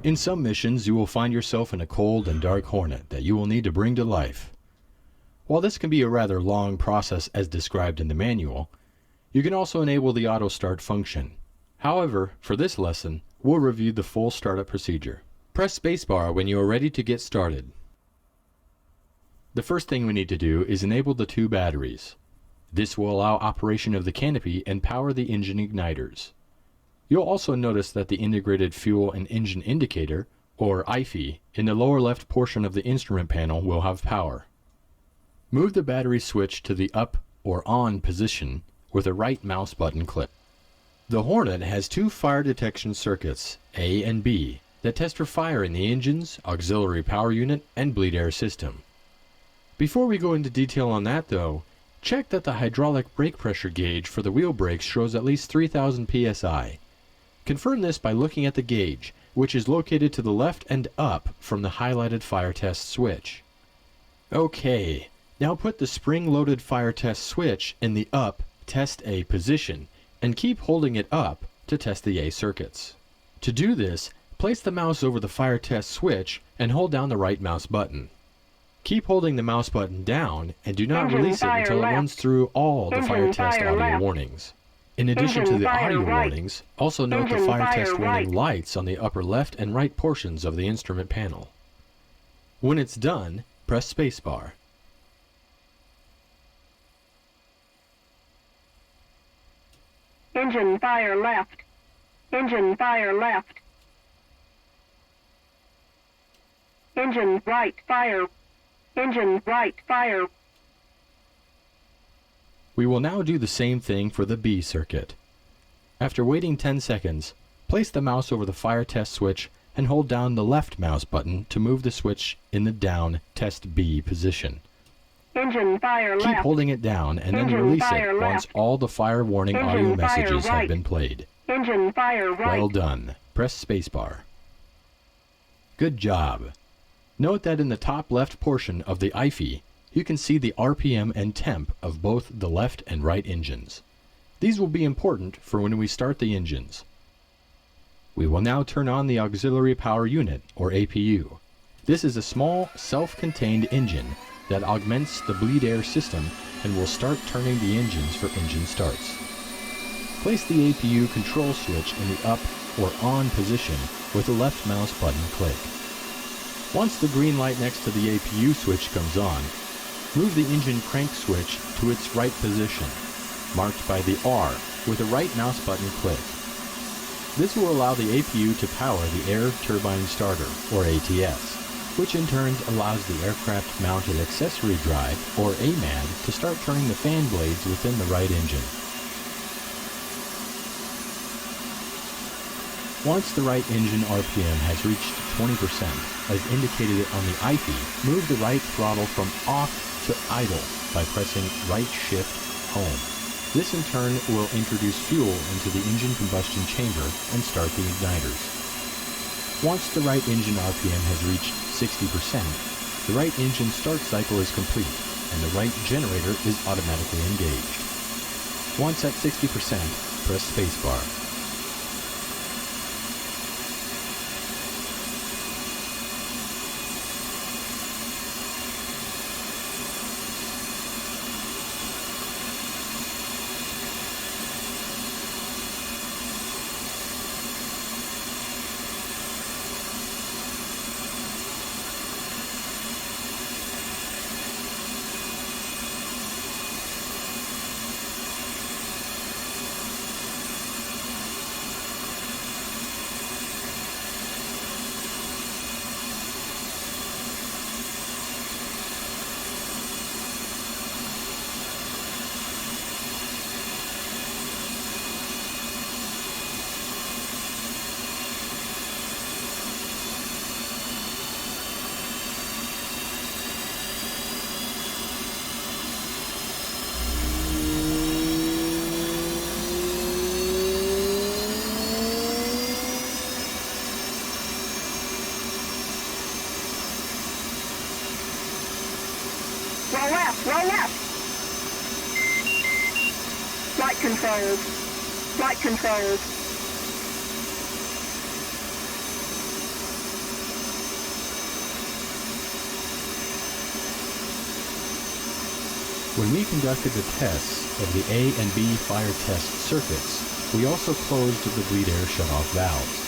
In some missions, you will find yourself in a cold and dark Hornet that you will need to bring to life. While this can be a rather long process as described in the manual, you can also enable the auto start function. However, for this lesson, we'll review the full startup procedure. Press spacebar when you are ready to get started. The first thing we need to do is enable the 2 batteries. This will allow operation of the canopy and power the engine igniters. You'll also notice that the integrated fuel and engine indicator, or IFE, in the lower left portion of the instrument panel will have power. Move the battery switch to the up or on position with a right mouse button click. The Hornet has 2 fire detection circuits, A and B, that test for fire in the engine's auxiliary power unit and bleed air system. Before we go into detail on that though, check that the hydraulic brake pressure gauge for the wheel brakes shows at least 3000 psi. Confirm this by looking at the gauge, which is located to the left and up from the highlighted fire test switch. Okay, now put the spring-loaded fire test switch in the up test A position and keep holding it up to test the A circuits. To do this, place the mouse over the fire test switch and hold down the right mouse button. Keep holding the mouse button down and do not release it until it runs through all the fire test audio warnings. In addition to the audio warnings, also note the fire test warning lights on the upper left and right portions of the instrument panel. When it's done, press spacebar. Engine fire left. Engine fire left. Engine right fire. Engine right fire. We will now do the same thing for the B circuit. After waiting 10 seconds, place the mouse over the fire test switch and hold down the left mouse button to move the switch in the down test B position. Engine fire left. Keep holding it down and then release it once all the fire warning audio messages have been played. Engine fire right. Well done. Press spacebar. Good job. Note that in the top left portion of the IFE, you can see the RPM and temp of both the left and right engines. These will be important for when we start the engines. We will now turn on the auxiliary power unit, or APU. This is a small, self-contained engine that augments the bleed air system and will start turning the engines for engine starts. Place the APU control switch in the up or on position with the left mouse button click. Once the green light next to the APU switch comes on, move the engine crank switch to its right position, marked by the R with a right mouse button click. This will allow the APU to power the Air Turbine Starter, or ATS, which in turn allows the aircraft mounted accessory drive, or AMAD, to start turning the fan blades within the right engine. Once the right engine RPM has reached 20%, as indicated on the IFE, move the right throttle from off to idle by pressing right shift home. This in turn will introduce fuel into the engine combustion chamber and start the igniters. Once the right engine RPM has reached 60%, the right engine start cycle is complete and the right generator is automatically engaged. Once at 60%, press spacebar. Roll left. Flight controls. Flight controls. When we conducted the tests of the A and B fire test circuits, we also closed the bleed air shutoff valves.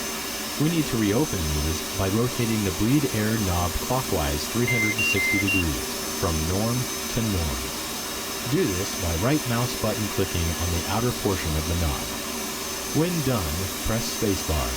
We need to reopen these by rotating the bleed air knob clockwise 360 degrees, from norm to norm. Do this by right mouse button clicking on the outer portion of the knob. When done, press spacebar.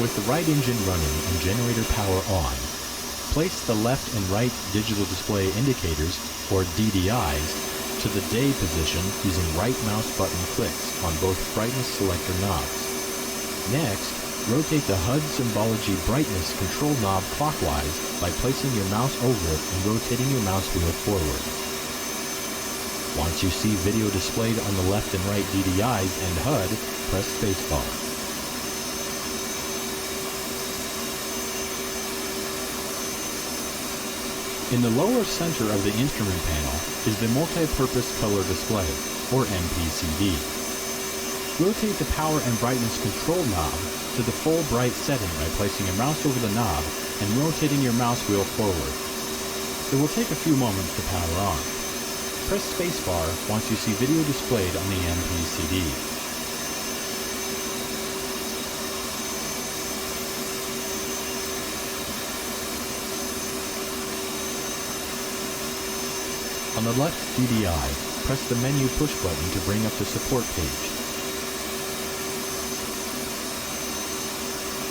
With the right engine running and generator power on, place the left and right digital display indicators, or DDIs, to the day position using right mouse button clicks on both brightness selector knobs. Next, rotate the HUD symbology brightness control knob clockwise by placing your mouse over it and rotating your mouse wheel forward. Once you see video displayed on the left and right DDIs and HUD, press spacebar. In the lower center of the instrument panel is the multi-purpose color display, or MPCD. Rotate the power and brightness control knob to the full bright setting by placing your mouse over the knob and rotating your mouse wheel forward. It will take a few moments to power on. Press spacebar once you see video displayed on the MPCD. On the left DDI, press the menu push button to bring up the support page.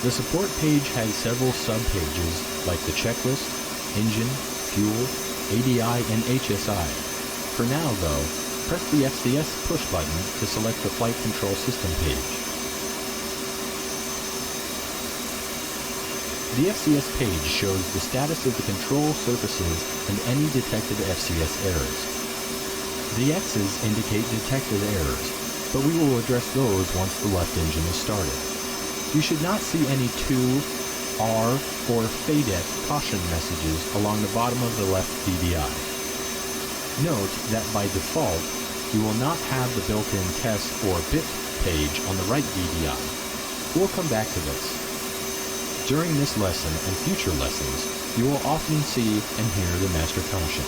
The support page has several sub-pages like the checklist, engine, fuel, ADI, and HSI. For now, though, press the FCS push button to select the flight control system page. The FCS page shows the status of the control surfaces and any detected FCS errors. The X's indicate detected errors, but we will address those once the left engine is started. You should not see any 2, R, or FADEC caution messages along the bottom of the left DDI. Note that by default, you will not have the built-in test or bit page on the right DDI. We'll come back to this. During this lesson and future lessons, you will often see and hear the master caution.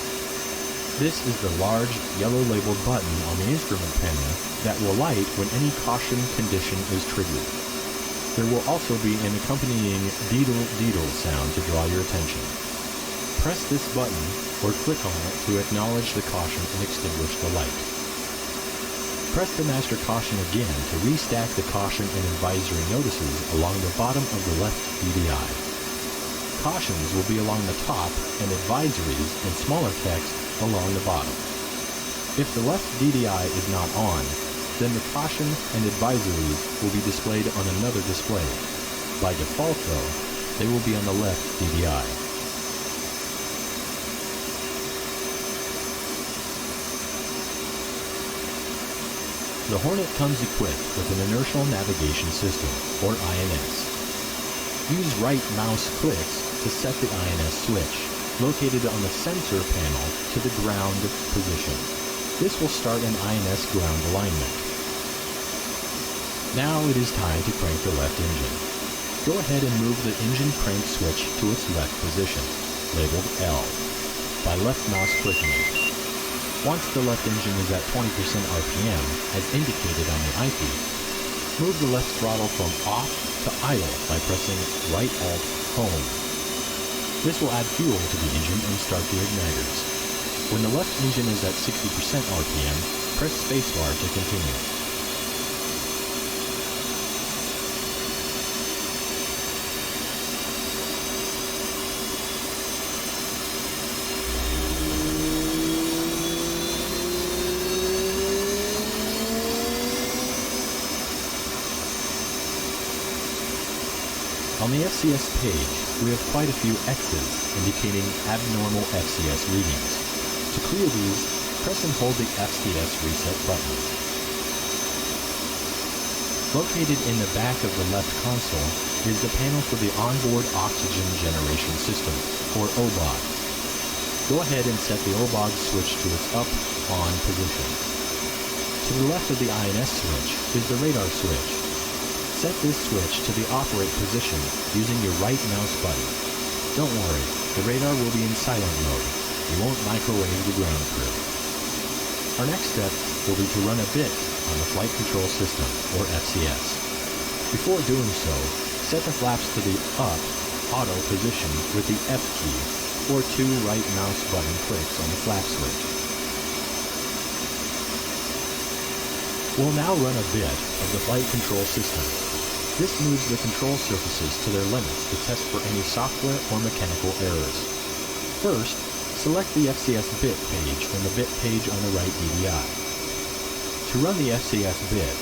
This is the large yellow labeled button on the instrument panel that will light when any caution condition is triggered. There will also be an accompanying deedle sound to draw your attention. Press this button or click on it to acknowledge the caution and extinguish the light. Press the master caution again to restack the caution and advisory notices along the bottom of the left DDI. Cautions will be along the top and advisories in smaller text along the bottom. If the left DDI is not on, then the caution and advisories will be displayed on another display. By default, though, they will be on the left DDI. The Hornet comes equipped with an inertial navigation system, or INS. Use right mouse clicks to set the INS switch, located on the sensor panel, to the ground position. This will start an INS ground alignment. Now it is time to crank the left engine. Go ahead and move the engine crank switch to its left position, labeled L, by left mouse clicking it. Once the left engine is at 20% RPM, as indicated on the eyepiece, move the left throttle from off to idle by pressing right Alt Home. This will add fuel to the engine and start the igniters. When the left engine is at 60% RPM, press spacebar to continue. On the FCS page, we have quite a few X's indicating abnormal FCS readings. To clear these, press and hold the FCS reset button. Located in the back of the left console is the panel for the Onboard Oxygen Generation System, or OBOG. Go ahead and set the OBOG switch to its up-on position. To the left of the INS switch is the radar switch. Set this switch to the operate position using your right mouse button. Don't worry, the radar will be in silent mode. You won't microwave the ground crew. Our next step will be to run a bit on the Flight Control System, or FCS. Before doing so, set the flaps to the up auto position with the F key, or 2 right mouse button clicks on the flap switch. We'll now run a bit of the Flight Control System. This moves the control surfaces to their limits to test for any software or mechanical errors. First, select the FCS bit page from the bit page on the right DDI. To run the FCS bit,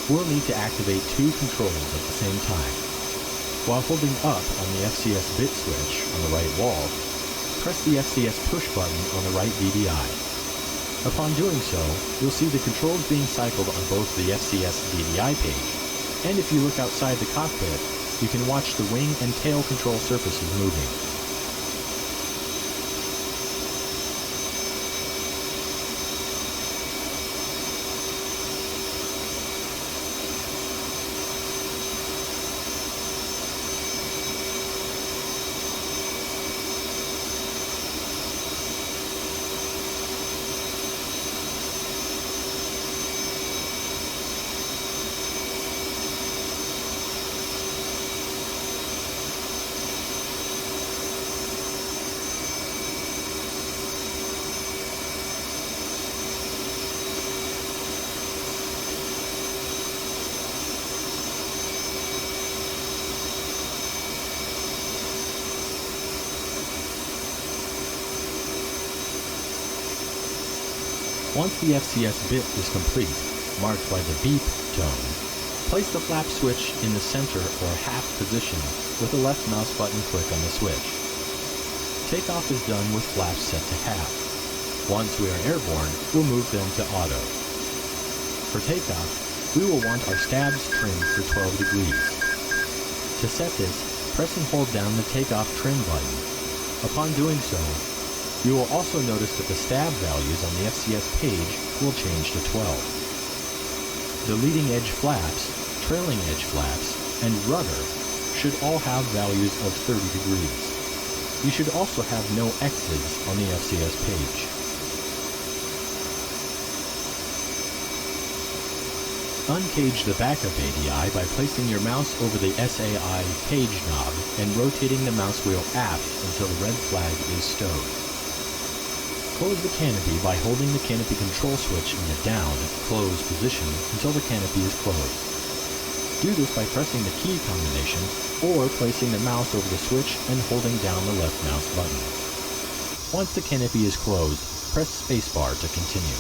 we'll need to activate 2 controls at the same time. While holding up on the FCS bit switch on the right wall, press the FCS push button on the right DDI. Upon doing so, you'll see the controls being cycled on both the FCS DDI page, and if you look outside the cockpit, you can watch the wing and tail control surfaces moving. Once the FCS bit is complete, marked by the beep tone, place the flap switch in the center or half position with the left mouse button click on the switch. Takeoff is done with flaps set to half. Once we are airborne, we'll move them to auto. For takeoff, we will want our stabs trimmed for 12 degrees. To set this, press and hold down the takeoff trim button. Upon doing so, you will also notice that the stab values on the FCS page will change to 12. The leading edge flaps, trailing edge flaps, and rudder should all have values of 30 degrees. You should also have no X's on the FCS page. Uncage the backup ADI by placing your mouse over the SAI page knob and rotating the mouse wheel aft until the red flag is stowed. Close the canopy by holding the canopy control switch in the down, close position until the canopy is closed. Do this by pressing the key combination or placing the mouse over the switch and holding down the left mouse button. Once the canopy is closed, press spacebar to continue.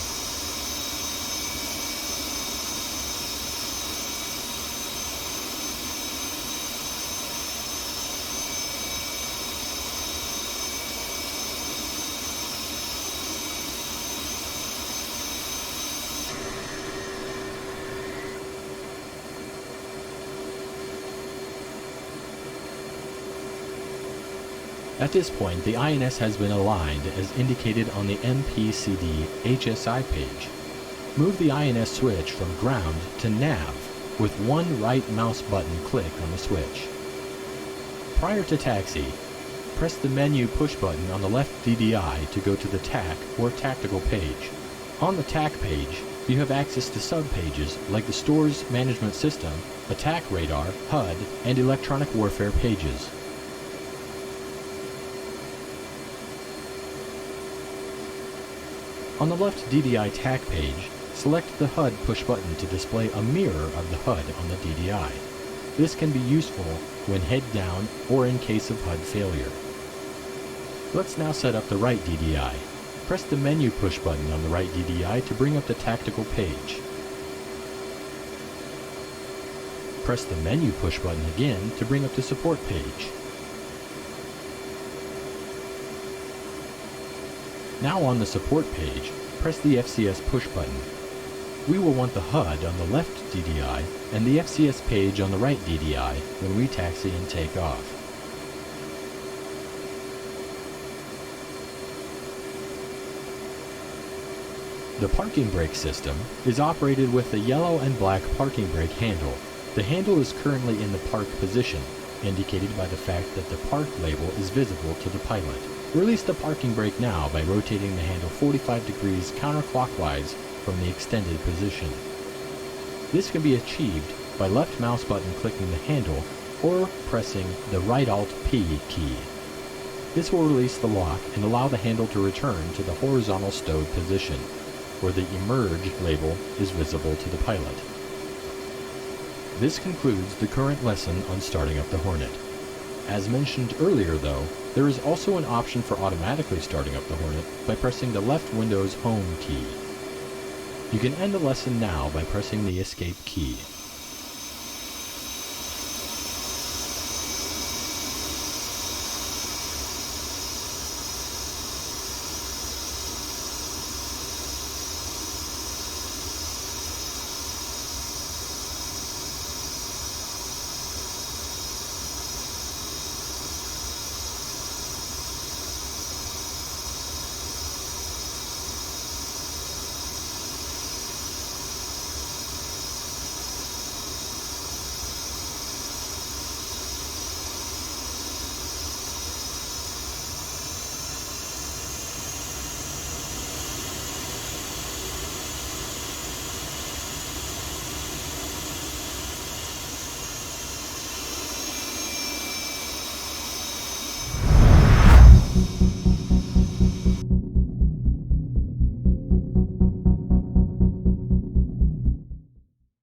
At this point, the INS has been aligned as indicated on the MPCD HSI page. Move the INS switch from ground to nav with 1 right mouse button click on the switch. Prior to taxi, press the menu push button on the left DDI to go to the TAC or tactical page. On the TAC page, you have access to sub-pages like the Stores Management System, Attack Radar, HUD, and Electronic Warfare pages. On the left DDI TAC page, select the HUD push button to display a mirror of the HUD on the DDI. This can be useful when head down or in case of HUD failure. Let's now set up the right DDI. Press the menu push button on the right DDI to bring up the tactical page. Press the menu push button again to bring up the support page. Now on the support page, press the FCS push button. we will want the HUD on the left DDI and the FCS page on the right DDI when we taxi and take off. The parking brake system is operated with the yellow and black parking brake handle. The handle is currently in the park position, indicated by the fact that the park label is visible to the pilot. Release the parking brake now by rotating the handle 45 degrees counterclockwise from the extended position. This can be achieved by left mouse button clicking the handle or pressing the right Alt P key. This will release the lock and allow the handle to return to the horizontal stowed position, where the Emerge label is visible to the pilot. This concludes the current lesson on starting up the Hornet. As mentioned earlier though, there is also an option for automatically starting up the Hornet by pressing the left Windows Home key. You can end the lesson now by pressing the Escape key.